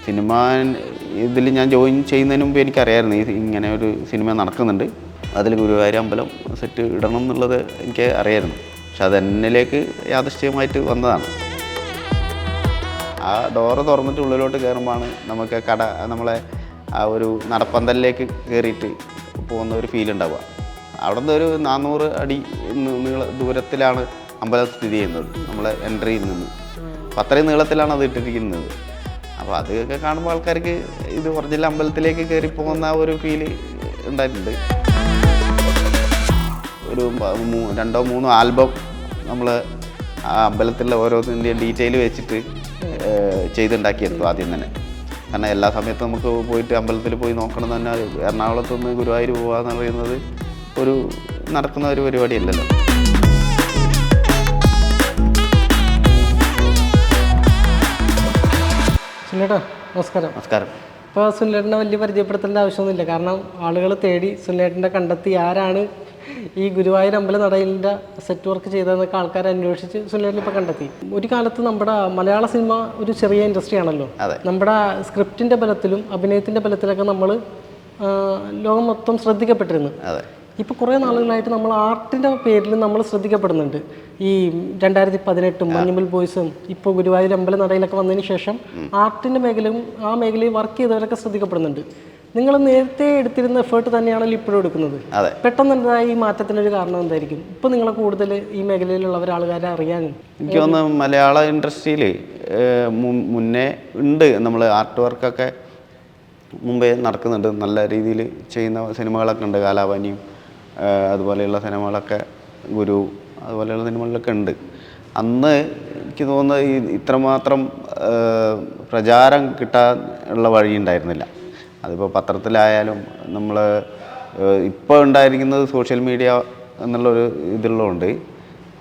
Cinema ഇതിൽ ഞാൻ join ചെയ്യുന്നതിന് മുമ്പ് എനിക്കറിയാമായിരുന്നു ഇങ്ങനെ ഒരു സിനിമ നടക്കുന്നുണ്ട്, അതിൽ ഗുരുവായൂർ അമ്പലം സെറ്റ് ഇടണം എന്നുള്ളത് എനിക്ക് അറിയായിരുന്നു. പക്ഷെ അത് എന്നിലേക്ക് യാദൃശ്ചികമായിട്ട് വന്നതാണ്. ആ ഡോറ് തുറന്നിട്ട് ഉള്ളിലോട്ട് കയറുമ്പോഴാണ് നമുക്ക് നമ്മളെ ആ ഒരു നടപ്പന്തലിലേക്ക് കയറിയിട്ട് പോകുന്ന ഒരു ഫീൽ ഉണ്ടാവുക. അവിടെ നിന്ന് ഒരു 400 അടി ദൂരത്തിലാണ് അമ്പലം സ്ഥിതി ചെയ്യുന്നത്, നമ്മളെ എൻട്രിയിൽ നിന്ന്. അപ്പോൾ അത്രയും നീളത്തിലാണ് അത് ഇട്ടിരിക്കുന്നത്. അപ്പോൾ അതൊക്കെ കാണുമ്പോൾ ആൾക്കാർക്ക് ഇത് ഒറിജിനൽ അമ്പലത്തിലേക്ക് കയറി പോകുന്ന ഒരു ഫീല് ഉണ്ടായിട്ടുണ്ട്. ഒരു 2-3 ആൽബം നമ്മൾ ആ അമ്പലത്തിലെ ഓരോന്നിൻ്റെയും ഡീറ്റെയിൽ വെച്ചിട്ട് ചെയ്തുണ്ടാക്കിയെടുത്തു ആദ്യം തന്നെ. കാരണം എല്ലാ സമയത്തും നമുക്ക് പോയിട്ട് അമ്പലത്തിൽ പോയി നോക്കണം തന്നെ. എറണാകുളത്ത് നിന്ന് ഗുരുവായൂർ പോകുക എന്ന് പറയുന്നത് ഒരു നടക്കുന്ന ഒരു പരിപാടിയല്ലല്ലോ. സുനിലേട്ടാ നമസ്കാരം. നമസ്കാരം. ഇപ്പോൾ സുനിലേട്ടനെ വലിയ പരിചയപ്പെടുത്തേണ്ട ആവശ്യമൊന്നുമില്ല. കാരണം ആളുകൾ തേടി സുനിലേട്ടൻ്റെ കണ്ടെത്തി ആരാണ് ഈ ഗുരുവായൂർ അമ്പല നടയിലിൻ്റെ സെറ്റ് വർക്ക് ചെയ്തതെന്നൊക്കെ ആൾക്കാർ അന്വേഷിച്ച് സുനിലേട്ടൻ ഇപ്പോൾ കണ്ടെത്തി. ഒരു കാലത്ത് നമ്മുടെ മലയാള സിനിമ ഒരു ചെറിയ ഇൻഡസ്ട്രി ആണല്ലോ. നമ്മുടെ സ്ക്രിപ്റ്റിൻ്റെ ബലത്തിലും അഭിനയത്തിൻ്റെ ബലത്തിലൊക്കെ നമ്മൾ ലോകം മൊത്തം ശ്രദ്ധിക്കപ്പെട്ടിരുന്നു. ഇപ്പോൾ കുറേ നാളുകളായിട്ട് നമ്മൾ ആർട്ടിൻ്റെ പേരിൽ നമ്മൾ ശ്രദ്ധിക്കപ്പെടുന്നുണ്ട്. ഈ 2018 മഞ്ഞുമൽ ബോയ്സും ഇപ്പോൾ ഗുരുവായൂർ അമ്പല നടയിലൊക്കെ വന്നതിന് ശേഷം ആർട്ടിൻ്റെ മേഖലയും ആ മേഖലയിൽ വർക്ക് ചെയ്തവരൊക്കെ ശ്രദ്ധിക്കപ്പെടുന്നുണ്ട്. നിങ്ങൾ നേരത്തെ എടുത്തിരുന്ന എഫേർട്ട് തന്നെയാണല്ലോ ഇപ്പോഴും എടുക്കുന്നത്. പെട്ടെന്നുണ്ടായ ഈ മാറ്റത്തിനൊരു കാരണം എന്തായിരിക്കും? ഇപ്പോൾ നിങ്ങളെ കൂടുതൽ ഈ മേഖലയിലുള്ള ആൾക്കാരെ അറിയാനും എനിക്ക് തോന്നുന്നു മലയാള ഇൻഡസ്ട്രിയിൽ മുന്നേ ഉണ്ട്. നമ്മൾ ആർട്ട് വർക്കൊക്കെ മുമ്പേ നടക്കുന്നുണ്ട്. നല്ല രീതിയിൽ ചെയ്യുന്ന സിനിമകളൊക്കെ ഉണ്ട്. കാലാപാനിയും അതുപോലെയുള്ള സിനിമകളൊക്കെ, ഗുരു അതുപോലെയുള്ള സിനിമകളിലൊക്കെ ഉണ്ട്. അന്ന് എനിക്ക് തോന്നുന്നത് ഇത്രമാത്രം പ്രചാരം കിട്ടാൻ ഉള്ള വഴി ഉണ്ടായിരുന്നില്ല. അതിപ്പോൾ പത്രത്തിലായാലും നമ്മൾ ഇപ്പോൾ ഉണ്ടായിരിക്കുന്നത് സോഷ്യൽ മീഡിയ എന്നുള്ളൊരു ഇതുള്ളതുകൊണ്ട്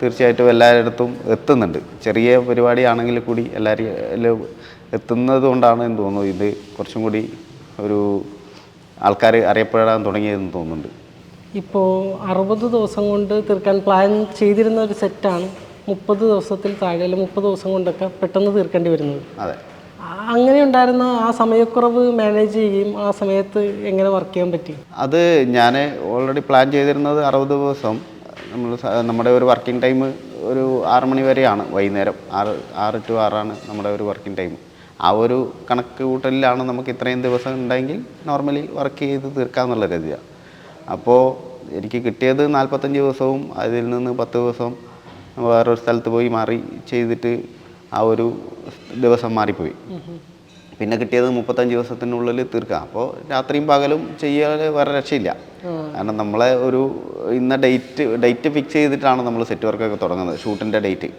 തീർച്ചയായിട്ടും എല്ലായിടത്തും എത്തുന്നുണ്ട്. ചെറിയ പരിപാടിയാണെങ്കിൽ കൂടി എല്ലാവരും എത്തുന്നത് കൊണ്ടാണ് എന്ന് തോന്നുന്നു ഇത് കുറച്ചും കൂടി ഒരു ആൾക്കാർ അറിയപ്പെടാൻ തുടങ്ങിയതെന്ന് തോന്നുന്നുണ്ട്. ഇപ്പോൾ 60 ദിവസം കൊണ്ട് തീർക്കാൻ പ്ലാൻ ചെയ്തിരുന്ന ഒരു സെറ്റാണ് 30 ദിവസത്തിൽ താഴെ, അല്ലെങ്കിൽ 30 ദിവസം കൊണ്ടൊക്കെ പെട്ടെന്ന് തീർക്കേണ്ടി വരുന്നത്. അതെ. അങ്ങനെ ഉണ്ടായിരുന്ന ആ സമയക്കുറവ് മാനേജ് ചെയ്യുകയും ആ സമയത്ത് എങ്ങനെ വർക്ക് ചെയ്യാൻ പറ്റി? അത് ഞാൻ ഓൾറെഡി പ്ലാൻ ചെയ്തിരുന്നത് 60 ദിവസം. നമ്മുടെ ഒരു വർക്കിംഗ് ടൈം ഒരു 6 മണി വരെയാണ്, വൈകുന്നേരം 6 to 6 നമ്മുടെ ഒരു വർക്കിംഗ് ടൈം. ആ ഒരു കണക്ക് കൂട്ടലിലാണ് നമുക്ക് ഇത്രയും ദിവസം ഉണ്ടെങ്കിൽ നോർമലി വർക്ക് ചെയ്ത് തീർക്കാമെന്നുള്ള രീതിയാണ്. അപ്പോൾ എനിക്ക് കിട്ടിയത് 45 ദിവസവും അതിൽ നിന്ന് 10 ദിവസം വേറൊരു സ്ഥലത്ത് പോയി മാറി ചെയ്തിട്ട് ആ ഒരു ദിവസം മാറിപ്പോയി. പിന്നെ കിട്ടിയത് 35 ദിവസത്തിനുള്ളിൽ തീർക്കാം. അപ്പോൾ രാത്രിയും പകലും ചെയ്യാൻ വേറെ രക്ഷയില്ല. കാരണം നമ്മളെ ഒരു ഇന്ന ഡേറ്റ് ഫിക്സ് ചെയ്തിട്ടാണ് നമ്മൾ സെറ്റ് വർക്കൊക്കെ തുടങ്ങുന്നത്, ഷൂട്ടിൻ്റെ ഡേറ്റ്.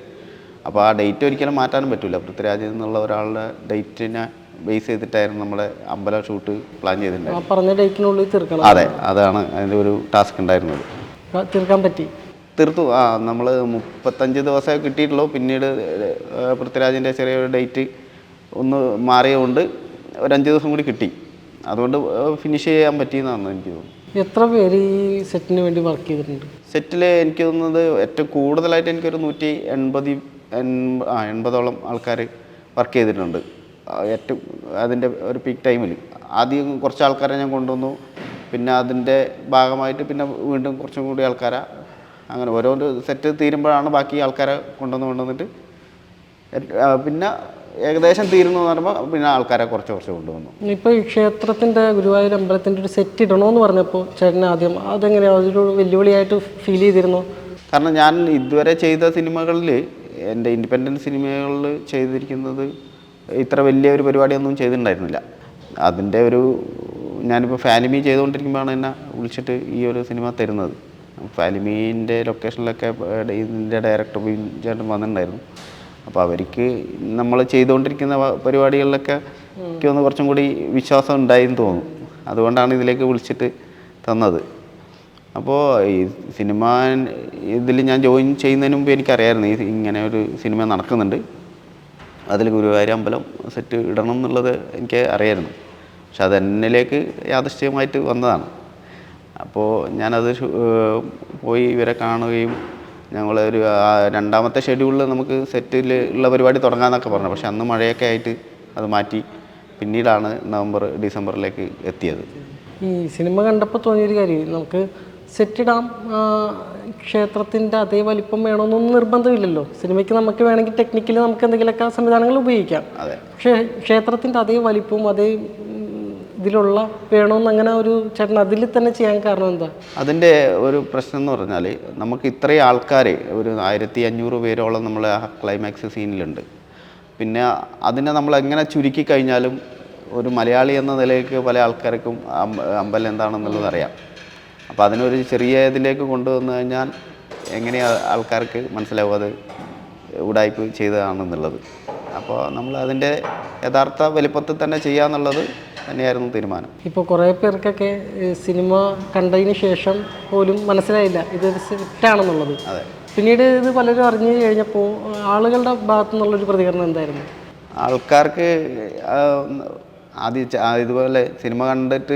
അപ്പോൾ ആ ഡേറ്റ് ഒരിക്കലും മാറ്റാനും പറ്റില്ല. പൃഥ്വിരാജിൽ നിന്നുള്ള ഒരാളുടെ ഡേറ്റിനെ ബേസ് ചെയ്തിട്ടായിരുന്നു നമ്മുടെ അമ്പലം ഷൂട്ട് പ്ലാൻ ചെയ്തിട്ടുണ്ടായിരുന്നത്. പറഞ്ഞ ഡേറ്റിനുള്ളിൽ തീർക്കണം. അതെ, അതാണ് അതിൻ്റെ ഒരു ടാസ്ക് ഉണ്ടായിരുന്നത്. തീർക്കാൻ പറ്റി, തീർത്തു. നമ്മൾ 35 ദിവസമേ കിട്ടിയിട്ടുള്ളൂ. പിന്നീട് പൃഥ്വിരാജിൻ്റെ ചെറിയൊരു ഡേറ്റ് ഒന്ന് മാറിയതുകൊണ്ട് ഒരു 5 ദിവസം കൂടി കിട്ടി. അതുകൊണ്ട് ഫിനിഷ് ചെയ്യാൻ പറ്റിയെന്നാണ് എനിക്ക് തോന്നുന്നത്. എത്ര പേര് ഈ സെറ്റിന് വേണ്ടി വർക്ക് ചെയ്തിട്ടുണ്ട്? സെറ്റിൽ എനിക്ക് തോന്നുന്നത് ഏറ്റവും കൂടുതലായിട്ട് എനിക്കൊരു 180-80ഓളം ആൾക്കാർ വർക്ക് ചെയ്തിട്ടുണ്ട്. ഏറ്റവും അതിൻ്റെ ഒരു പീക്ക് ടൈമിൽ ആദ്യം കുറച്ച് ആൾക്കാരെ ഞാൻ കൊണ്ടുവന്നു. പിന്നെ അതിൻ്റെ ഭാഗമായിട്ട് പിന്നെ വീണ്ടും കുറച്ചും കൂടി ആൾക്കാരെ, അങ്ങനെ ഓരോരോ സെറ്റ് തീരുമ്പോഴാണ് ബാക്കി ആൾക്കാരെ കൊണ്ടുവന്നിട്ട് പിന്നെ ഏകദേശം തീരുന്നു എന്ന് പറയുമ്പോൾ പിന്നെ ആൾക്കാരെ കുറച്ച് കൊണ്ടുവന്നു. ഇപ്പോൾ ഈ ക്ഷേത്രത്തിൻ്റെ ഗുരുവായൂർ അമ്പലത്തിൻ്റെ ഒരു സെറ്റ് ഇടണമെന്ന് പറഞ്ഞപ്പോൾ ചേട്ടൻ ആദ്യം അതെങ്ങനെയാണ് അതൊരു വെല്ലുവിളിയായിട്ട് ഫീൽ ചെയ്തിരുന്നു? കാരണം ഞാൻ ഇതുവരെ ചെയ്ത സിനിമകളിൽ, എൻ്റെ ഇൻഡിപെൻഡൻറ്റ് സിനിമകളിൽ ചെയ്തിരിക്കുന്നത് ഇത്ര വലിയ ഒരു പരിപാടിയൊന്നും ചെയ്തിട്ടുണ്ടായിരുന്നില്ല. അതിൻ്റെ ഒരു ഞാനിപ്പോൾ ഫാലിമി ചെയ്തുകൊണ്ടിരിക്കുമ്പോഴാണ് എന്നെ വിളിച്ചിട്ട് ഈ ഒരു സിനിമ തരുന്നത്. ഫാലിമീൻ്റെ ലൊക്കേഷനിലൊക്കെ ഇതിൻ്റെ ഡയറക്ടർ ചേട്ടൻ വന്നിട്ടുണ്ടായിരുന്നു. അപ്പോൾ അവർക്ക് നമ്മൾ ചെയ്തുകൊണ്ടിരിക്കുന്ന പരിപാടികളിലൊക്കെ എനിക്കൊന്ന് കുറച്ചും കൂടി വിശ്വാസം ഉണ്ടായെന്ന് തോന്നുന്നു. അതുകൊണ്ടാണ് ഇതിലേക്ക് വിളിച്ചിട്ട് തന്നത്. അപ്പോൾ ഈ സിനിമ ഇതിൽ ഞാൻ ജോയിൻ ചെയ്യുന്നതിന് മുമ്പ് എനിക്കറിയാമായിരുന്നു ഇങ്ങനെ ഒരു സിനിമ നടക്കുന്നുണ്ട്, അതിൽ ഗുരുവായൂർ അമ്പലം സെറ്റ് ഇടണം എന്നുള്ളത് എനിക്ക് അറിയായിരുന്നു. പക്ഷെ അത് എന്നിലേക്ക് യാദൃശ്ചികമായിട്ട് വന്നതാണ്. അപ്പോൾ ഞാനത് പോയി ഇവരെ കാണുകയും ഞങ്ങളൊരു രണ്ടാമത്തെ ഷെഡ്യൂളിൽ നമുക്ക് സെറ്റിൽ ഉള്ള പരിപാടി തുടങ്ങാമെന്നൊക്കെ പറഞ്ഞു. പക്ഷെ അന്ന് മഴയൊക്കെ ആയിട്ട് അത് മാറ്റി. പിന്നീടാണ് നവംബർ ഡിസംബറിലേക്ക് എത്തിയത്. ഈ സിനിമ കണ്ടപ്പോൾ തോന്നിയൊരു കാര്യം, നമുക്ക് സെറ്റിടാം, ക്ഷേത്രത്തിൻ്റെ അതേ വലിപ്പം വേണമെന്നൊന്നും നിർബന്ധമില്ലല്ലോ. സിനിമയ്ക്ക് നമുക്ക് വേണമെങ്കിൽ ടെക്നിക്കലി നമുക്ക് എന്തെങ്കിലുമൊക്കെ സംവിധാനങ്ങൾ ഉപയോഗിക്കാം. പക്ഷേ ക്ഷേത്രത്തിൻ്റെ അതേ വലിപ്പവും അതേ ഇതിലുള്ള വേണമെന്ന് അങ്ങനെ ഒരു ചേട്ടൻ അതിൽ തന്നെ ചെയ്യാൻ കാരണം എന്താ? അതിൻ്റെ ഒരു പ്രശ്നം എന്ന് പറഞ്ഞാൽ നമുക്ക് ഇത്രയും ആൾക്കാർ ഒരു 1500 പേരോളം നമ്മൾ ആ ക്ലൈമാക്സ് സീനിലുണ്ട്. പിന്നെ അതിനെ നമ്മൾ എങ്ങനെ ചുരുക്കി കഴിഞ്ഞാലും ഒരു മലയാളി എന്ന നിലയ്ക്ക് പല ആൾക്കാർക്കും അമ്പലം എന്താണെന്നുള്ളത് അറിയാം. അപ്പോൾ അതിനൊരു ചെറിയ ഇതിലേക്ക് കൊണ്ടുവന്നു കഴിഞ്ഞാൽ എങ്ങനെയാണ് ആൾക്കാർക്ക് മനസ്സിലാവും അത് ഉടായ്പ് ചെയ്തതാണെന്നുള്ളത്. അപ്പോൾ നമ്മൾ അതിൻ്റെ യഥാർത്ഥ വലിപ്പത്തിൽ തന്നെ ചെയ്യാന്നുള്ളത് തന്നെയായിരുന്നു തീരുമാനം. ഇപ്പോൾ കുറേ പേർക്കൊക്കെ സിനിമ കണ്ടതിന് ശേഷം പോലും മനസ്സിലായില്ല ഇതൊരു സെറ്റാണെന്നുള്ളത്. അതെ. പിന്നീട് ഇത് പലരും അറിഞ്ഞു കഴിഞ്ഞപ്പോൾ ആളുകളുടെ ഭാഗത്തു നിന്നുള്ളൊരു പ്രതികരണം എന്തായിരുന്നു? ആൾക്കാർക്ക് ഇതുപോലെ സിനിമ കണ്ടിട്ട്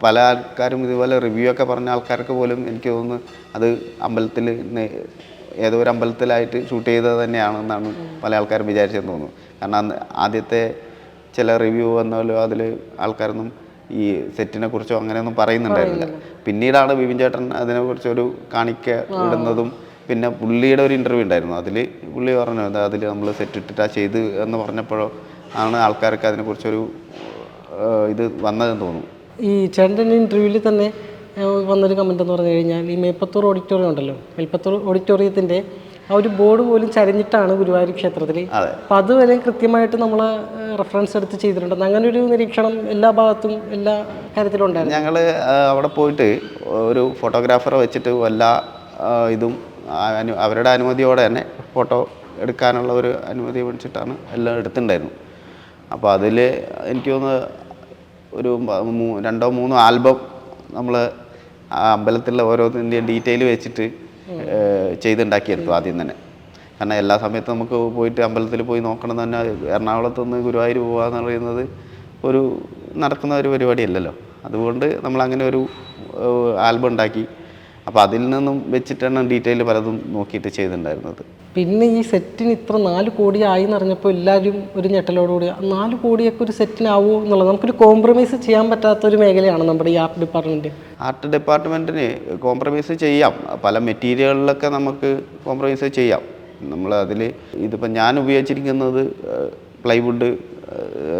പല ആൾക്കാരും ഇതുപോലെ റിവ്യൂ ഒക്കെ പറഞ്ഞ ആൾക്കാർക്ക് പോലും എനിക്ക് തോന്നുന്നു അത് അമ്പലത്തിൽ ഏതോ ഒരു അമ്പലത്തിലായിട്ട് ഷൂട്ട് ചെയ്തത് തന്നെയാണെന്നാണ് പല ആൾക്കാരും വിചാരിച്ചതെന്ന് തോന്നുന്നു. കാരണം അന്ന് ആദ്യത്തെ ചില റിവ്യൂ വന്നാലോ അതിൽ ആൾക്കാരൊന്നും ഈ സെറ്റിനെ കുറിച്ചോ അങ്ങനെയൊന്നും പറയുന്നുണ്ടായിരുന്നില്ല. പിന്നീടാണ് ബിബിൻ ചേട്ടൻ അതിനെക്കുറിച്ചൊരു കാണിക്ക ഇടുന്നതും പിന്നെ പുള്ളിയുടെ ഒരു ഇൻ്റർവ്യൂ ഉണ്ടായിരുന്നു. അതിൽ പുള്ളി പറഞ്ഞു അതിൽ നമ്മൾ സെറ്റ് ഇട്ടിട്ടാ ചെയ്ത് എന്ന് പറഞ്ഞപ്പോഴോ ആണ് ആൾക്കാർക്ക് അതിനെക്കുറിച്ചൊരു ഇത് വന്നതെന്ന് തോന്നുന്നു. ഈ ചേട്ടൻ്റെ ഇൻ്റർവ്യൂവിൽ തന്നെ വന്നൊരു കമൻ്റ് എന്ന് പറഞ്ഞു കഴിഞ്ഞാൽ ഈ മേൽപ്പത്തൂർ ഓഡിറ്റോറിയം ഉണ്ടല്ലോ, മേൽപ്പത്തൂർ ഓഡിറ്റോറിയത്തിൻ്റെ ആ ഒരു ബോർഡ് പോലും ചരിഞ്ഞിട്ടാണ് ഗുരുവായൂർ ക്ഷേത്രത്തിൽ. അപ്പോൾ അതുവരെ കൃത്യമായിട്ട് നമ്മൾ റെഫറൻസ് എടുത്ത് ചെയ്തിട്ടുണ്ട്. അങ്ങനെ ഒരു നിരീക്ഷണം എല്ലാ ഭാഗത്തും എല്ലാ കാര്യത്തിലും ഉണ്ടായിരുന്നു. ഞങ്ങൾ അവിടെ പോയിട്ട് ഒരു ഫോട്ടോഗ്രാഫറെ വെച്ചിട്ട് എല്ലാ ഇതും അവരുടെ അനുമതിയോടെ തന്നെ ഫോട്ടോ എടുക്കാനുള്ള ഒരു അനുമതി മേടിച്ചിട്ടാണ് എല്ലാം എടുത്തിട്ടുണ്ടായിരുന്നു. അപ്പോൾ അതിൽ എനിക്ക് തോന്നുന്നു ഒരു 2-3 ആൽബം നമ്മൾ ആ അമ്പലത്തിലുള്ള ഓരോന്നിൻ്റെയും ഡീറ്റെയിൽ വെച്ചിട്ട് ചെയ്തുണ്ടാക്കിയെടുത്തു ആദ്യം തന്നെ. കാരണം എല്ലാ സമയത്തും നമുക്ക് പോയിട്ട് അമ്പലത്തിൽ പോയി നോക്കണം തന്നെ. എറണാകുളത്ത് നിന്ന് ഗുരുവായൂർ പോകുക എന്ന് പറയുന്നത് ഒരു നടക്കുന്ന ഒരു പരിപാടിയല്ലല്ലോ. അതുകൊണ്ട് നമ്മളങ്ങനെ ഒരു ആൽബം ഉണ്ടാക്കി. അപ്പോൾ അതിൽ നിന്നും വെച്ചിട്ടാണ് ഡീറ്റെയിൽ പലതും നോക്കിയിട്ട് ചെയ്തിട്ടുണ്ടായിരുന്നത്. പിന്നെ ഈ സെറ്റിന് ഇത്ര 4 കോടി ആയി എന്ന് അറിഞ്ഞപ്പോൾ എല്ലാവരും ഒരു ഞെട്ടലോടുകൂടി 4 കോടിയൊക്കെ ഒരു സെറ്റിനാവുമോ എന്നുള്ളത്. നമുക്കൊരു കോംപ്രമൈസ് ചെയ്യാൻ പറ്റാത്തൊരു മേഖലയാണ് നമ്മുടെ ഈ ആർട്ട് ഡിപ്പാർട്ട്മെൻറ്റ്. ആർട്ട് ഡിപ്പാർട്ട്മെൻറ്റിന് കോംപ്രമൈസ് ചെയ്യാം. പല മെറ്റീരിയലിലൊക്കെ നമുക്ക് കോംപ്രമൈസ് ചെയ്യാം. നമ്മൾ അതിൽ ഇതിപ്പോൾ ഞാൻ ഉപയോഗിച്ചിരിക്കുന്നത് പ്ലൈവുഡ്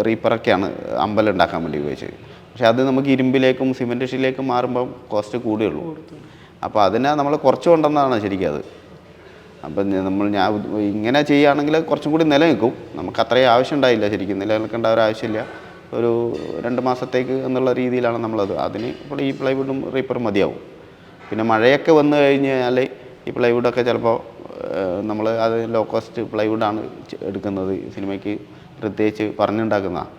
റീപ്പറൊക്കെയാണ് അമ്പലം ഉണ്ടാക്കാൻ വേണ്ടി ഉപയോഗിച്ചത്. പക്ഷേ അത് നമുക്ക് ഇരുമ്പിലേക്കും സിമെൻറ്റ് ഷീറ്റിലേക്കും മാറുമ്പം കോസ്റ്റ് കൂടുകയുള്ളൂ. അപ്പോൾ അതിനെ നമ്മൾ കുറച്ച് കൊണ്ടെന്നാണ് ശരിക്കും അത്. അപ്പം ഞാൻ ഇങ്ങനെ ചെയ്യുകയാണെങ്കിൽ കുറച്ചും കൂടി നിലനിൽക്കും. നമുക്ക് അത്രയും ആവശ്യം ഉണ്ടായില്ല, ശരിക്കും നിലനിൽക്കേണ്ട ഒരു ആവശ്യമില്ല. ഒരു 2 മാസത്തേക്ക് എന്നുള്ള രീതിയിലാണ് നമ്മളത്. അതിന് ഇപ്പോൾ ഈ പ്ലൈവുഡും റീപ്പറും മതിയാവും. പിന്നെ മഴയൊക്കെ വന്നു കഴിഞ്ഞാൽ ഈ പ്ലൈവുഡൊക്കെ ചിലപ്പോൾ നമ്മൾ അത് ലോ കോസ്റ്റ് പ്ലൈവുഡാണ് എടുക്കുന്നത്, സിനിമയ്ക്ക് പ്രത്യേകിച്ച് പറഞ്ഞുണ്ടാക്കുന്നതാണ്.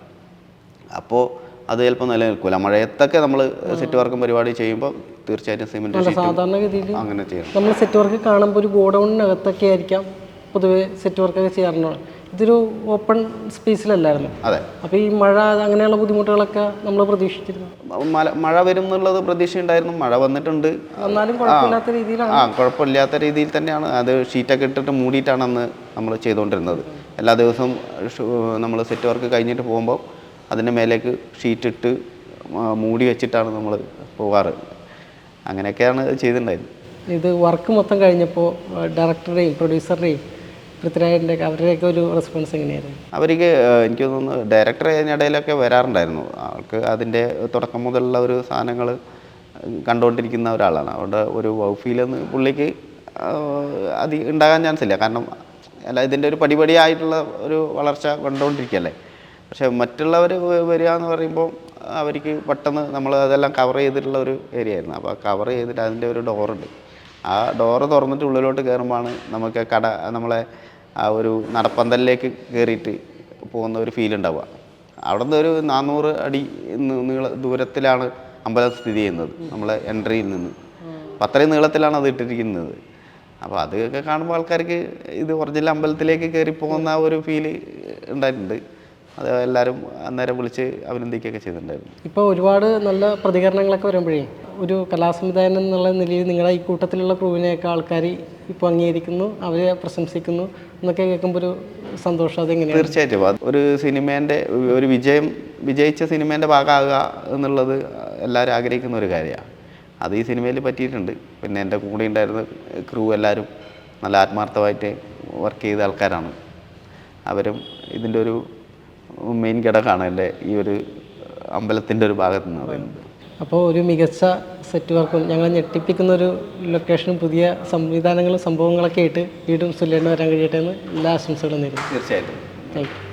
അപ്പോൾ അത് ചിലപ്പോൾ നിലനിൽക്കില്ല. മഴയത്തൊക്കെ നമ്മൾ സെറ്റ് വർക്കും പരിപാടി ചെയ്യുമ്പോൾ തീർച്ചയായിട്ടും സിമെൻറ്റ് സാധാരണഗതിയിൽ അങ്ങനെ ചെയ്യണം. നമ്മൾ സെറ്റ് വർക്ക് കാണുമ്പോൾ ഒരു ഗോഡൗണിനകത്തൊക്കെ ആയിരിക്കാം പൊതുവെ സെറ്റ് വർക്കൊക്കെ ചെയ്യാറുള്ളത്. ഇതൊരു ഓപ്പൺ സ്പേസിലല്ലായിരുന്നു. അതെ. അപ്പോൾ ഈ മഴ അങ്ങനെയുള്ള ബുദ്ധിമുട്ടുകളൊക്കെ നമ്മൾ പ്രതീക്ഷിച്ചിരുന്നു. മഴ വരും എന്നുള്ളത് പ്രതീക്ഷയുണ്ടായിരുന്നു. മഴ വന്നിട്ടുണ്ട്. എന്നാലും കുഴപ്പമില്ലാത്ത രീതിയിലാണ്. കുഴപ്പമില്ലാത്ത രീതിയിൽ തന്നെയാണ്. അത് ഷീറ്റൊക്കെ ഇട്ടിട്ട് മൂടിയിട്ടാണ് അന്ന് നമ്മൾ ചെയ്തുകൊണ്ടിരുന്നത്. എല്ലാ ദിവസവും നമ്മൾ സെറ്റ് വർക്ക് കഴിഞ്ഞിട്ട് പോകുമ്പോൾ അതിൻ്റെ മേലേക്ക് ഷീറ്റിട്ട് മൂടി വെച്ചിട്ടാണ് നമ്മൾ പോകാറ്. അങ്ങനെയൊക്കെയാണ് ചെയ്തിട്ടുണ്ടായിരുന്നത്. ഇത് വർക്ക് മൊത്തം കഴിഞ്ഞപ്പോൾ ഡയറക്ടറുടെയും പ്രൊഡ്യൂസറുടെയും പൃഥ്വിരാജിൻ്റെ അവരുടെയൊക്കെ ഒരു റെസ്പോൺസ് എങ്ങനെയായിരുന്നു? അവർക്ക് എനിക്ക് തോന്നുന്നു ഡയറക്ടർ അതിനിടയിലൊക്കെ വരാറുണ്ടായിരുന്നു. ആൾക്ക് അതിൻ്റെ തുടക്കം മുതലുള്ള ഒരു സാധനങ്ങൾ കണ്ടുകൊണ്ടിരിക്കുന്ന ഒരാളാണ്. അവിടെ ഒരു ഫീലെന്ന് പുള്ളിക്ക് ഉണ്ടാകാൻ ചാൻസ് ഇല്ല. കാരണം അല്ല, ഇതിൻ്റെ ഒരു പടിപടിയായിട്ടുള്ള ഒരു വളർച്ച കണ്ടുകൊണ്ടിരിക്കുകയല്ലേ. പക്ഷേ മറ്റുള്ളവർ വരിക എന്ന് പറയുമ്പോൾ അവർക്ക് പെട്ടെന്ന് നമ്മൾ അതെല്ലാം കവർ ചെയ്തിട്ടുള്ള ഒരു ഏരിയ ആയിരുന്നു. അപ്പോൾ കവർ ചെയ്തിട്ട് അതിൻ്റെ ഒരു ഡോറുണ്ട്. ആ ഡോറ് തുറന്നിട്ട് ഉള്ളിലോട്ട് കയറുമ്പോഴാണ് നമുക്ക് നമ്മളെ ആ ഒരു നടപ്പന്തലിലേക്ക് കയറിയിട്ട് പോകുന്ന ഒരു ഫീൽ ഉണ്ടാവുക. അവിടെ നിന്ന് ഒരു 400 അടി ദൂരത്തിലാണ് അമ്പലം സ്ഥിതി ചെയ്യുന്നത് നമ്മളെ എൻട്രിയിൽ നിന്ന്. അപ്പം അത്രയും നീളത്തിലാണ് അത് ഇട്ടിരിക്കുന്നത്. അപ്പോൾ അതൊക്കെ കാണുമ്പോൾ ആൾക്കാർക്ക് ഇത് ഒറിജിനൽ അമ്പലത്തിലേക്ക് കയറി പോകുന്ന ഒരു ഫീല് ഉണ്ടായിട്ടുണ്ട്. അത് എല്ലാവരും അന്നേരം വിളിച്ച് അഭിനന്ദിക്കുകയൊക്കെ ചെയ്തിട്ടുണ്ടായിരുന്നു. ഇപ്പോൾ ഒരുപാട് നല്ല പ്രതികരണങ്ങളൊക്കെ വരുമ്പോഴേ ഒരു കലാസംവിധായകൻ എന്നുള്ള നിലയിൽ നിങ്ങളുടെ ഈ കൂട്ടത്തിലുള്ള ക്രൂവിനെയൊക്കെ ആൾക്കാർ ഇപ്പോൾ അംഗീകരിക്കുന്നു, അവരെ പ്രശംസിക്കുന്നു എന്നൊക്കെ കേൾക്കുമ്പോൾ ഒരു സന്തോഷം. അതെങ്ങനെയാണ്? തീർച്ചയായിട്ടും ഒരു സിനിമേൻ്റെ ഒരു വിജയിച്ച സിനിമേൻ്റെ ഭാഗമാകുക എന്നുള്ളത് എല്ലാവരും ആഗ്രഹിക്കുന്ന ഒരു കാര്യമാണ്. അത് ഈ സിനിമയിൽ പറ്റിയിട്ടുണ്ട്. പിന്നെ എൻ്റെ കൂടെ ഉണ്ടായിരുന്ന ക്രൂ എല്ലാവരും നല്ല ആത്മാർത്ഥമായിട്ട് വർക്ക് ചെയ്ത ആൾക്കാരാണ്. അവരും ഇതിൻ്റെ ഒരു മെയിൻ ഘടകമാണ് എൻ്റെ ഈ ഒരു അമ്പലത്തിൻ്റെ ഒരു ഭാഗത്ത് നിന്ന് പറയുന്നത്. അപ്പോൾ ഒരു മികച്ച സെറ്റ് വർക്കും ഞങ്ങളെ ഞെട്ടിപ്പിക്കുന്ന ഒരു ലൊക്കേഷനും പുതിയ സംവിധാനങ്ങളും സംഭവങ്ങളൊക്കെ ആയിട്ട് വീണ്ടും സുല്ലേട്ടന് വരാൻ കഴിയട്ടെ എന്ന് എല്ലാ ആശംസകളും നേരുന്നു. തീർച്ചയായിട്ടും. Thank you.